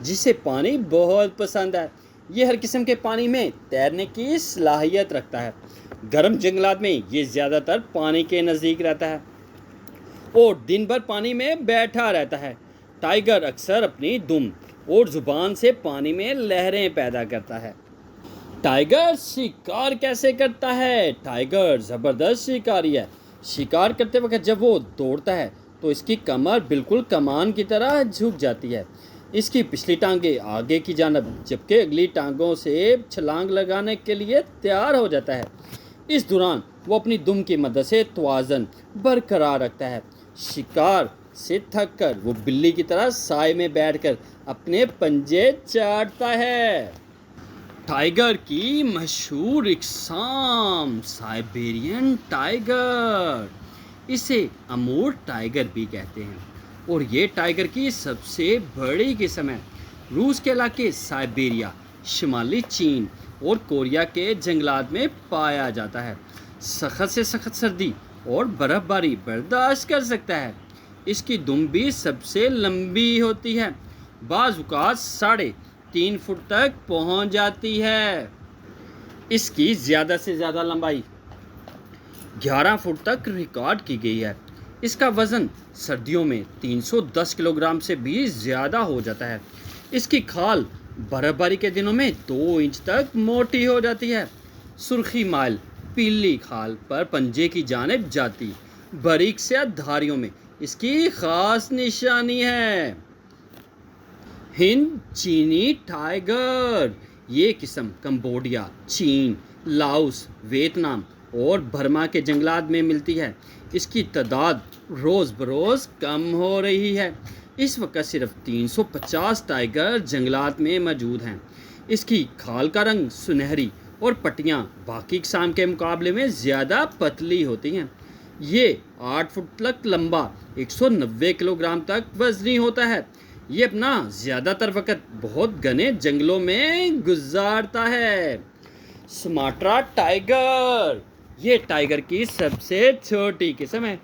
جسے پانی بہت پسند ہے۔ یہ ہر قسم کے پانی میں تیرنے کی صلاحیت رکھتا ہے۔ گرم جنگلات میں یہ زیادہ تر پانی کے نزدیک رہتا ہے اور دن بھر پانی میں بیٹھا رہتا ہے۔ ٹائیگر اکثر اپنی دم اور زبان سے پانی میں لہریں پیدا کرتا ہے۔ ٹائیگر شکار کیسے کرتا ہے؟ ٹائیگر زبردست شکاری ہے۔ شکار کرتے وقت جب وہ دوڑتا ہے تو اس کی کمر بالکل کمان کی طرح جھک جاتی ہے۔ اس کی پچھلی ٹانگیں آگے کی جانب جبکہ اگلی ٹانگوں سے چھلانگ لگانے کے لیے تیار ہو جاتا ہے۔ اس دوران وہ اپنی دم کی مدد سے توازن برقرار رکھتا ہے۔ شکار سے تھک کر وہ بلی کی طرح سائے میں بیٹھ کر اپنے پنجے چاٹتا ہے۔ ٹائیگر کی مشہور اقسام: سائبیرین ٹائیگر، اسے امور ٹائیگر بھی کہتے ہیں، اور یہ ٹائیگر کی سب سے بڑی قسم ہے۔ روس کے علاقے سائبیریا، شمالی چین اور کوریا کے جنگلات میں پایا جاتا ہے۔ سخت سے سخت سردی اور برف باری برداشت کر سکتا ہے۔ اس کی دم بھی سب سے لمبی ہوتی ہے، بعض اوقات 3.5 فٹ تک پہنچ جاتی ہے۔ اس کی زیادہ سے زیادہ لمبائی 11 فٹ تک ریکارڈ کی گئی ہے۔ اس کا وزن سردیوں میں 310 کلو گرام سے بھی زیادہ ہو جاتا ہے۔ اس کی کھال برف باری کے دنوں میں 2 انچ تک موٹی ہو جاتی ہے۔ سرخی مائل پیلی کھال پر پنجے کی جانب جاتی باریک سے دھاریوں میں اس کی خاص نشانی ہے۔ ہند چینی ٹائیگر، یہ قسم کمبوڈیا، چین، لاؤس، ویتنام اور برما کے جنگلات میں ملتی ہے۔ اس کی تعداد روز بروز کم ہو رہی ہے۔ اس وقت صرف 350 ٹائیگر جنگلات میں موجود ہیں۔ اس کی کھال کا رنگ سنہری اور پٹیاں باقی اقسام کے مقابلے میں زیادہ پتلی ہوتی ہیں۔ یہ 8 فٹ تک لمبا 190 کلو گرام تک وزنی ہوتا ہے۔ یہ اپنا زیادہ تر وقت بہت گھنے جنگلوں میں گزارتا ہے۔ سماٹرا ٹائیگر، یہ ٹائیگر کی سب سے چھوٹی قسم ہے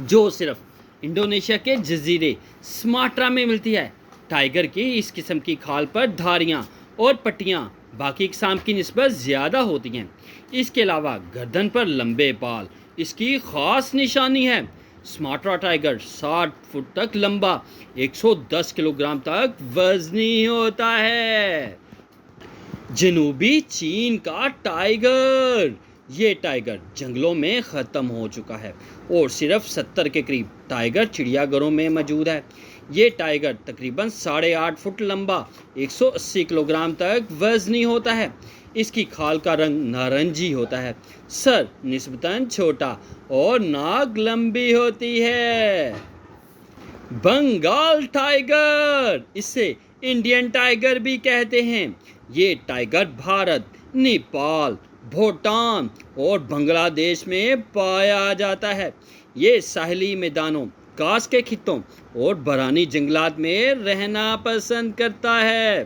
جو صرف انڈونیشیا کے جزیرے سماٹرا میں ملتی ہے۔ ٹائیگر کی اس قسم کی کھال پر دھاریاں اور پٹیاں باقی اقسام کی نسبت زیادہ ہوتی ہیں۔ اس کے علاوہ گردن پر لمبے بال اس کی خاص نشانی ہے۔ سماٹرا ٹائیگر 60 فٹ تک لمبا 110 کلو گرام تک وزنی ہوتا ہے۔ جنوبی چین کا ٹائیگر، یہ ٹائیگر جنگلوں میں ختم ہو چکا ہے اور صرف 70 کے قریب ٹائیگر چڑیا گھروں میں موجود ہے۔ یہ ٹائیگر تقریباً 8.5 فٹ لمبا 180 کلو گرام تک وزنی ہوتا ہے۔ اس کی کھال کا رنگ نارنجی ہوتا ہے، سر نسبتاً چھوٹا اور ناک لمبی ہوتی ہے۔ بنگال ٹائیگر، اسے انڈین ٹائیگر بھی کہتے ہیں، یہ ٹائیگر بھارت، نیپال، بھوٹان اور بنگلہ دیش میں پایا جاتا ہے۔ یہ ساحلی میدانوں، گھاس کے کھیتوں اور برانی جنگلات میں رہنا پسند کرتا ہے۔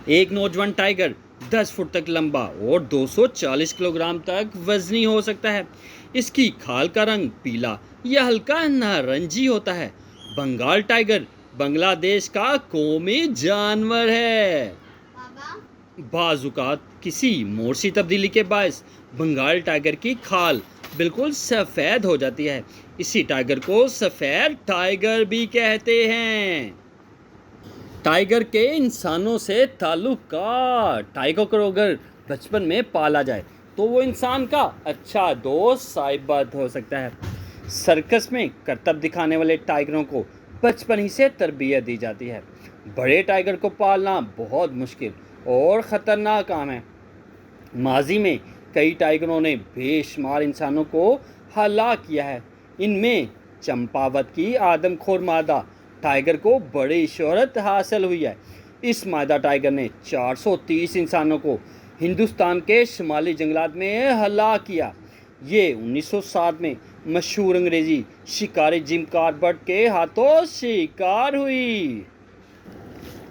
ایک نوجوان ٹائیگر 10 فٹ تک لمبا اور 240 کلو گرام تک وزنی ہو سکتا ہے۔ اس کی کھال کا رنگ پیلا یا ہلکا نارنجی ہوتا ہے۔ بنگال ٹائیگر بنگلہ دیش کا قومی جانور ہے۔ بعض اوقات کسی موسمی تبدیلی کے باعث بنگال ٹائیگر کی کھال بالکل سفید ہو جاتی ہے۔ اسی ٹائیگر کو سفید ٹائیگر بھی کہتے ہیں۔ ٹائیگر کے انسانوں سے تعلقات، ٹائیگر کو اگر بچپن میں پالا جائے تو وہ انسان کا اچھا دوست ثابت ہو سکتا ہے۔ سرکس میں کرتب دکھانے والے ٹائیگروں کو بچپن ہی سے تربیت دی جاتی ہے۔ بڑے ٹائیگر کو پالنا بہت مشکل اور خطرناک کام ہے۔ ماضی میں کئی ٹائیگروں نے بے شمار انسانوں کو ہلاک کیا ہے۔ ان میں چمپاوت کی آدم خور مادہ ٹائیگر کو بڑی شہرت حاصل ہوئی ہے۔ اس مادہ ٹائیگر نے 430 انسانوں کو ہندوستان کے شمالی جنگلات میں ہلاک کیا۔ یہ 1907 میں مشہور انگریزی شکاری جم کاربٹ کے ہاتھوں شکار ہوئی۔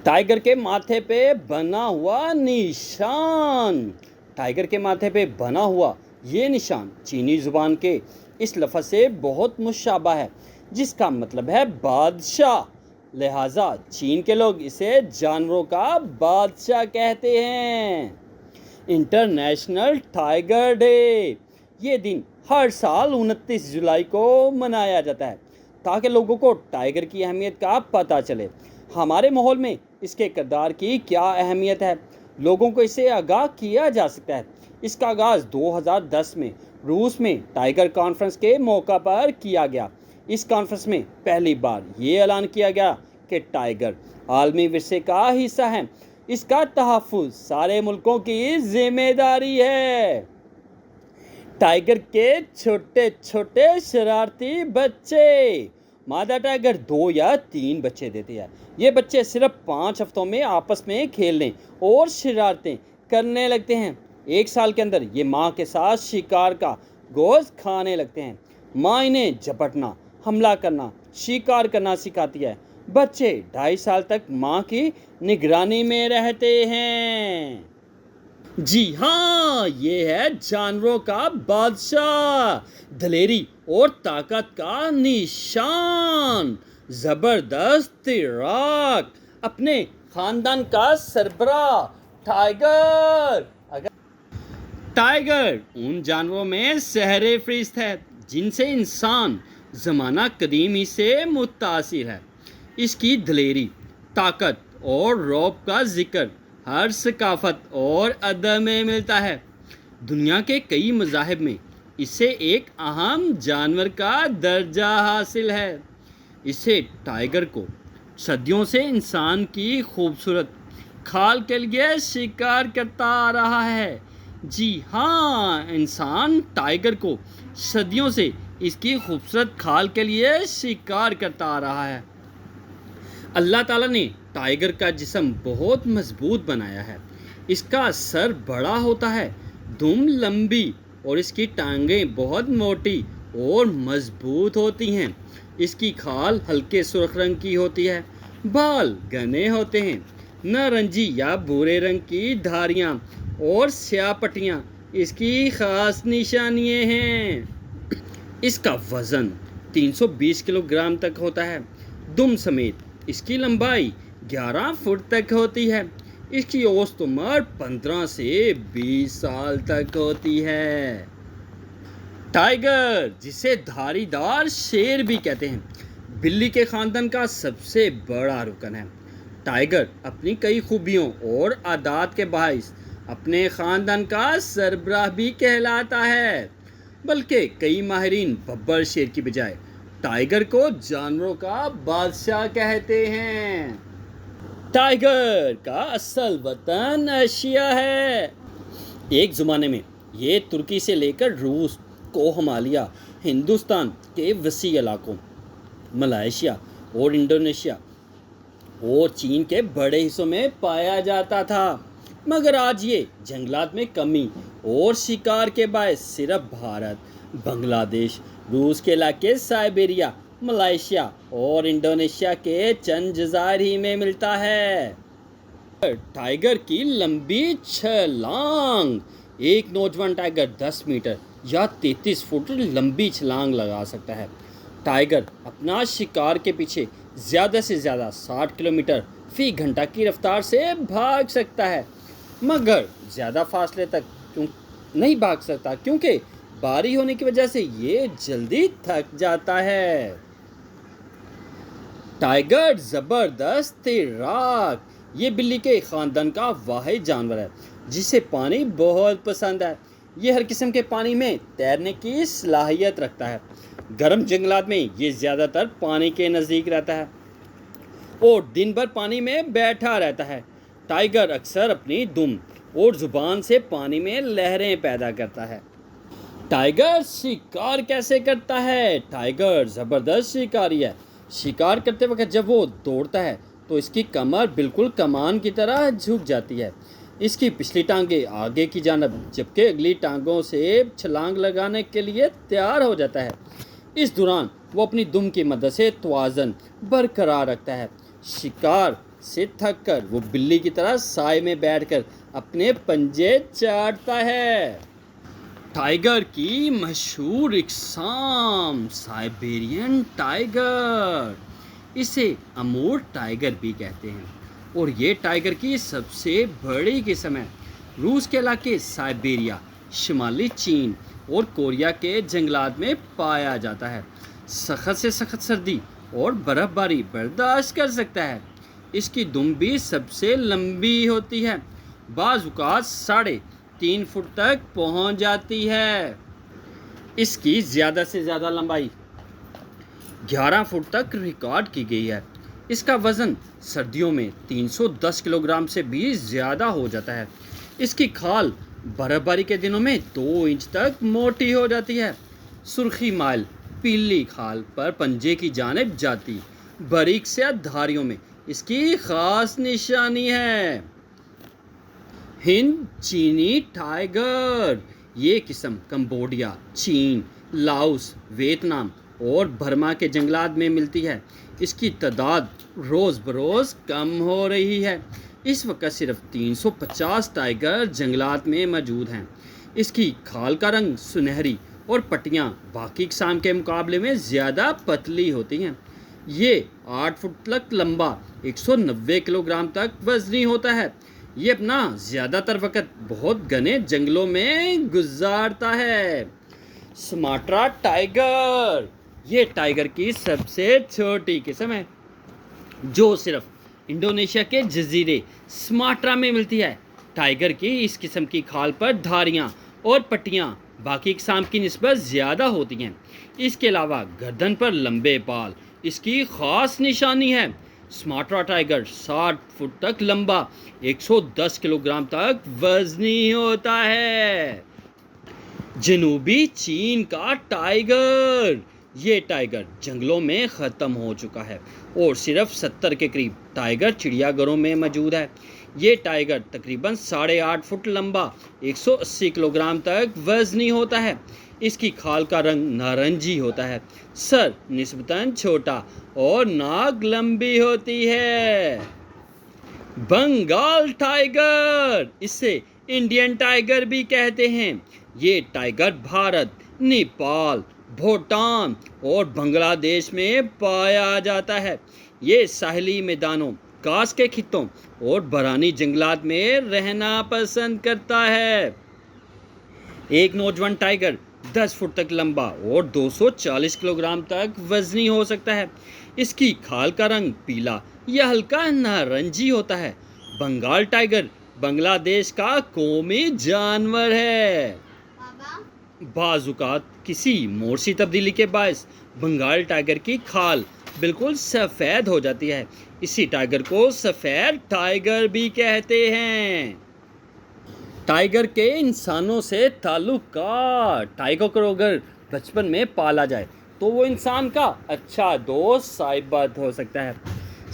ٹائیگر کے ماتھے پہ بنا ہوا نشان، ٹائیگر کے ماتھے پہ بنا ہوا یہ نشان چینی زبان کے اس لفظ سے بہت مشابہ ہے جس کا مطلب ہے بادشاہ۔ لہٰذا چین کے لوگ اسے جانوروں کا بادشاہ کہتے ہیں۔ انٹرنیشنل ٹائیگر ڈے، یہ دن ہر سال 29 جولائی کو منایا جاتا ہے تاکہ لوگوں کو ٹائیگر کی اہمیت کا پتہ چلے۔ ہمارے ماحول میں اس کے کردار کی کیا اہمیت ہے، لوگوں کو اس سے آگاہ کیا جا سکتا ہے۔ اس کا آغاز 2010 میں روس میں ٹائیگر کانفرنس کے موقع پر کیا گیا۔ اس کانفرنس میں پہلی بار یہ اعلان کیا گیا کہ ٹائیگر عالمی ورثے کا حصہ ہے، اس کا تحفظ سارے ملکوں کی ذمہ داری ہے۔ ٹائیگر کے چھوٹے چھوٹے شرارتی بچے، مادہ ٹائیگر 2 یا 3 بچے دیتی ہے۔ یہ بچے صرف 5 ہفتوں میں آپس میں کھیلنے اور شرارتیں کرنے لگتے ہیں۔ 1 سال کے اندر یہ ماں کے ساتھ شکار کا گوشت کھانے لگتے ہیں۔ ماں انہیں جھپٹنا، حملہ کرنا، شکار کرنا سکھاتی ہے۔ بچے 2.5 سال تک ماں کی نگرانی میں رہتے ہیں۔ جی ہاں، یہ ہے جانوروں کا بادشاہ، دلیری اور طاقت کا نشان، زبردست تیراک، اپنے خاندان کا سربراہ ٹائیگر۔ ٹائیگر ان جانوروں میں سہر فہرست ہے جن سے انسان زمانہ قدیمی سے متاثر ہے۔ اس کی دلیری، طاقت اور رعب کا ذکر ہر ثقافت اور ادب میں ملتا ہے۔ دنیا کے کئی مذاہب میں اسے ایک اہم جانور کا درجہ حاصل ہے۔ اسے ٹائیگر کو صدیوں سے انسان کی خوبصورت کھال کے لیے شکار کرتا آ رہا ہے۔ جی ہاں، انسان ٹائیگر کو صدیوں سے اس کی خوبصورت کھال کے لیے شکار کرتا آ رہا ہے۔ اللہ تعالیٰ نے ٹائیگر کا جسم بہت مضبوط بنایا ہے۔ اس کا سر بڑا ہوتا ہے، دم لمبی اور اس کی ٹانگیں بہت موٹی اور مضبوط ہوتی ہیں۔ اس کی کھال ہلکے سرخ رنگ کی ہوتی ہے، بال گھنے ہوتے ہیں۔ نارنجی یا بھورے رنگ کی دھاریاں اور سیاہ پٹیاں اس کی خاص نشانیاں ہیں۔ اس کا وزن 320 کلو گرام تک ہوتا ہے۔ دم سمیت اس کی لمبائی 11 فٹ تک ہوتی ہے۔ اس کی اوسط عمر 15 سے 20 سال تک ہوتی ہے۔ ٹائیگر، جسے دھاری دار شیر بھی کہتے ہیں، بلی کے خاندان کا سب سے بڑا رکن ہے۔ ٹائیگر اپنی کئی خوبیوں اور عادات کے باعث اپنے خاندان کا سربراہ بھی کہلاتا ہے، بلکہ کئی ماہرین ببر شیر کی بجائے ٹائیگر کو جانوروں کا بادشاہ کہتے ہیں۔ ٹائیگر کا اصل وطن ایشیا ہے۔ ایک زمانے میں یہ ترکی سے لے کر روس، کو ہمالیہ، ہندوستان کے وسیع علاقوں، ملائیشیا اور انڈونیشیا اور چین کے بڑے حصوں میں پایا جاتا تھا، مگر آج یہ جنگلات میں کمی اور شکار کے باعث صرف بھارت، بنگلہ دیش، روس کے علاقے، سائبیریا، ملائیشیا اور انڈونیشیا کے چند جزائر ہی میں ملتا ہے۔ ٹائیگر کی لمبی چھلانگ، ایک نوجوان ٹائیگر 10 میٹر یا 33 فٹ لمبی چھلانگ لگا سکتا ہے۔ ٹائیگر اپنا شکار کے پیچھے زیادہ سے زیادہ 60 کلومیٹر فی گھنٹہ کی رفتار سے بھاگ سکتا ہے، مگر زیادہ فاصلے تک نہیں بھاگ سکتا کیونکہ بھاری ہونے کی وجہ سے یہ جلدی تھک جاتا ہے۔ ٹائیگر زبردست تیراک، یہ بلی کے خاندان کا واحد جانور ہے جسے پانی بہت پسند ہے۔ یہ ہر قسم کے پانی میں تیرنے کی صلاحیت رکھتا ہے۔ گرم جنگلات میں یہ زیادہ تر پانی کے نزدیک رہتا ہے اور دن بھر پانی میں بیٹھا رہتا ہے۔ ٹائیگر اکثر اپنی دم اور زبان سے پانی میں لہریں پیدا کرتا ہے۔ ٹائیگر شکار کیسے کرتا ہے؟ ٹائیگر زبردست شکاری ہے۔ شکار کرتے وقت جب وہ دوڑتا ہے تو اس کی کمر بالکل کمان کی طرح جھک جاتی ہے۔ اس کی پچھلی ٹانگیں آگے کی جانب جبکہ اگلی ٹانگوں سے چھلانگ لگانے کے لیے تیار ہو جاتا ہے۔ اس دوران وہ اپنی دم کی مدد سے توازن برقرار رکھتا ہے۔ شکار سے تھک کر وہ بلی کی طرح سائے میں بیٹھ کر اپنے پنجے چاٹتا ہے۔ ٹائیگر کی مشہور اقسام، سائبیرین ٹائیگر، اسے امور ٹائگر بھی کہتے ہیں اور یہ ٹائگر کی سب سے بڑی قسم ہے۔ روس کے علاقے سائبیریا، شمالی چین اور کوریا کے جنگلات میں پایا جاتا ہے۔ سخت سے سخت سردی اور برف باری برداشت کر سکتا ہے۔ اس کی دم بھی سب سے لمبی ہوتی ہے، بعض اوقات 3.5 فٹ تک پہنچ جاتی ہے۔ اس کی زیادہ سے زیادہ لمبائی 11 فٹ تک ریکارڈ کی گئی ہے۔ اس کا وزن سردیوں میں 310 کلو گرام سے بھی زیادہ ہو جاتا ہے۔ اس کی کھال برف باری کے دنوں میں 2 انچ تک موٹی ہو جاتی ہے۔ سرخی مائل پیلی کھال پر پنجے کی جانب جاتی باریک سے دھاریوں میں اس کی خاص نشانی ہے۔ ہند چینی ٹائیگر، یہ قسم کمبوڈیا، چین، لاؤس، ویتنام اور برما کے جنگلات میں ملتی ہے۔ اس کی تعداد روز بروز کم ہو رہی ہے۔ اس وقت صرف 350 ٹائیگر جنگلات میں موجود ہیں۔ اس کی کھال کا رنگ سنہری اور پٹیاں باقی اقسام کے مقابلے میں زیادہ پتلی ہوتی ہیں۔ یہ 8 فٹ تک لمبا، 190 کلو گرام تک وزنی ہوتا ہے۔ یہ اپنا زیادہ تر وقت بہت گھنے جنگلوں میں گزارتا ہے۔ سماٹرا ٹائیگر، یہ ٹائیگر کی سب سے چھوٹی قسم ہے جو صرف انڈونیشیا کے جزیرے سماٹرا میں ملتی ہے۔ ٹائیگر کی اس قسم کی کھال پر دھاریاں اور پٹیاں باقی اقسام کی نسبت زیادہ ہوتی ہیں۔ اس کے علاوہ گردن پر لمبے بال اس کی خاص نشانی ہے۔ سماٹرا ٹائیگر 60 فٹ تک لمبا، 110 کلو گرام تک وزنی ہوتا ہے۔ جنوبی چین کا ٹائیگر، یہ ٹائیگر جنگلوں میں ختم ہو چکا ہے اور صرف 70 کے قریب ٹائیگر چڑیا گھروں میں موجود ہے۔ یہ ٹائیگر تقریباً 8.5 فٹ لمبا، 180 کلو گرام تک وزنی ہوتا ہے۔ اس کی کھال کا رنگ نارنجی ہوتا ہے، سر نسبتاً چھوٹا اور ناک لمبی ہوتی ہے۔ بنگال ٹائیگر، اسے انڈین ٹائیگر بھی کہتے ہیں۔ یہ ٹائیگر بھارت، نیپال، بھوٹان اور بنگلہ دیش میں پایا جاتا ہے۔ یہ ساحلی میدانوں، گھاس کے کھیتوں اور برانی جنگلات میں رہنا پسند کرتا ہے۔ ایک نوجوان ٹائیگر 10 فٹ تک لمبا اور 240 کلو گرام تک وزنی ہو سکتا ہے۔ اس کی کھال کا رنگ پیلا یا ہلکا نارنجی ہوتا ہے۔ بنگال ٹائیگر بنگلہ دیش کا قومی جانور ہے۔ بعض اوقات کسی موسمی تبدیلی کے باعث بنگال ٹائیگر کی کھال بالکل سفید ہو جاتی ہے۔ اسی ٹائیگر کو سفید ٹائیگر بھی کہتے ہیں۔ ٹائیگر کے انسانوں سے تعلقات، ٹائیگر کو اگر بچپن میں پالا جائے تو وہ انسان کا اچھا دوست ثابت ہو سکتا ہے۔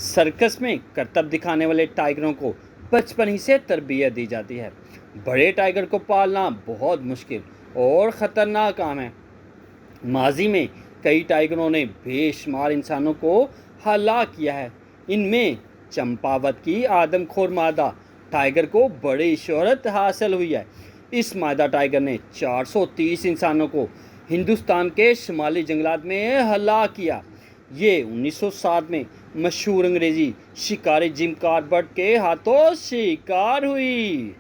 سرکس میں کرتب دکھانے والے ٹائیگروں کو بچپن ہی سے تربیت دی جاتی ہے۔ بڑے ٹائیگر کو پالنا بہت مشکل اور خطرناک کام ہے۔ ماضی میں کئی ٹائیگروں نے بے شمار انسانوں کو ہلاک کیا ہے۔ ان میں چمپاوت کی آدم خور مادہ ٹائیگر کو بڑی شہرت حاصل ہوئی ہے۔ اس مادہ ٹائیگر نے 430 انسانوں کو ہندوستان کے شمالی جنگلات میں ہلاک کیا۔ یہ 1907 میں مشہور انگریزی شکاری جم کاربٹ کے ہاتھوں شکار ہوئی۔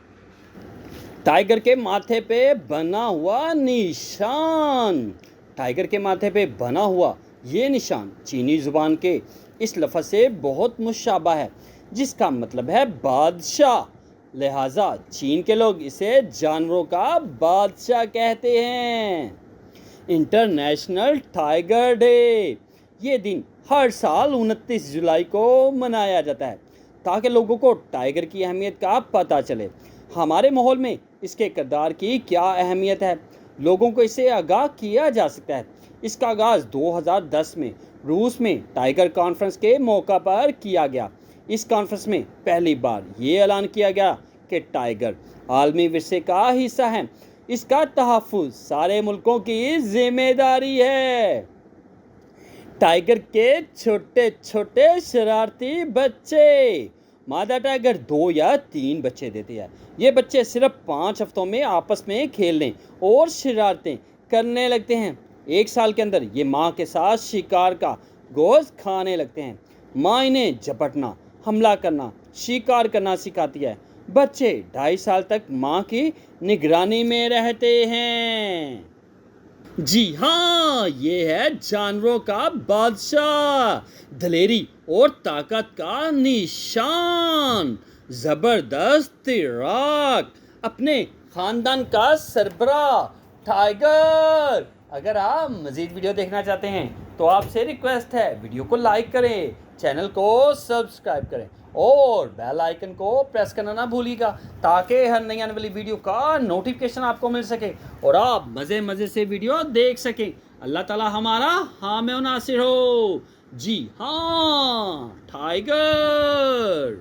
ٹائیگر کے ماتھے پہ بنا ہوا نشان، ٹائیگر کے ماتھے پہ بنا ہوا یہ نشان چینی زبان کے اس لفظ سے بہت مشابہ ہے جس کا مطلب ہے بادشاہ، لہٰذا چین کے لوگ اسے جانوروں کا بادشاہ کہتے ہیں۔ انٹرنیشنل ٹائیگر ڈے، یہ دن ہر سال 29 جولائی کو منایا جاتا ہے تاکہ لوگوں کو ٹائیگر کی اہمیت کا پتہ چلے۔ ہمارے ماحول میں اس کے کردار کی کیا اہمیت ہے، لوگوں کو اسے آگاہ کیا جا سکتا ہے۔ اس کا آغاز 2010 میں روس میں ٹائیگر کانفرنس کے موقع پر کیا گیا۔ اس کانفرنس میں پہلی بار یہ اعلان کیا گیا کہ ٹائیگر عالمی ورثے کا حصہ ہے، اس کا تحفظ سارے ملکوں کی ذمہ داری ہے۔ ٹائیگر کے چھوٹے چھوٹے شرارتی بچے، مادہ ٹائیگر 2 یا 3 بچے دیتی ہے۔ یہ بچے صرف 5 ہفتوں میں آپس میں کھیلنے اور شرارتیں کرنے لگتے ہیں۔ 1 سال کے اندر یہ ماں کے ساتھ شکار کا گوشت کھانے لگتے ہیں۔ ماں انہیں جھپٹنا، حملہ کرنا، شکار کرنا سکھاتی ہے۔ بچے 2.5 سال تک ماں کی نگرانی میں رہتے ہیں۔ جی ہاں، یہ ہے جانوروں کا بادشاہ، دلیری اور طاقت کا نشان، زبردست تیراک، اپنے خاندان کا سربراہ ٹائیگر۔ اگر آپ مزید ویڈیو دیکھنا چاہتے ہیں تو آپ سے ریکویسٹ ہے ویڈیو کو لائک کریں، چینل کو سبسکرائب کریں اور بیل آئیکن کو پریس کرنا نہ بھولیے گا تاکہ ہر نئی آنے والی ویڈیو کا نوٹیفیکیشن آپ کو مل سکے اور آپ مزے سے ویڈیو دیکھ سکیں۔ اللہ تعالی ہمارا حامی و ناصر ہو۔ جی ہاں، ٹائیگر۔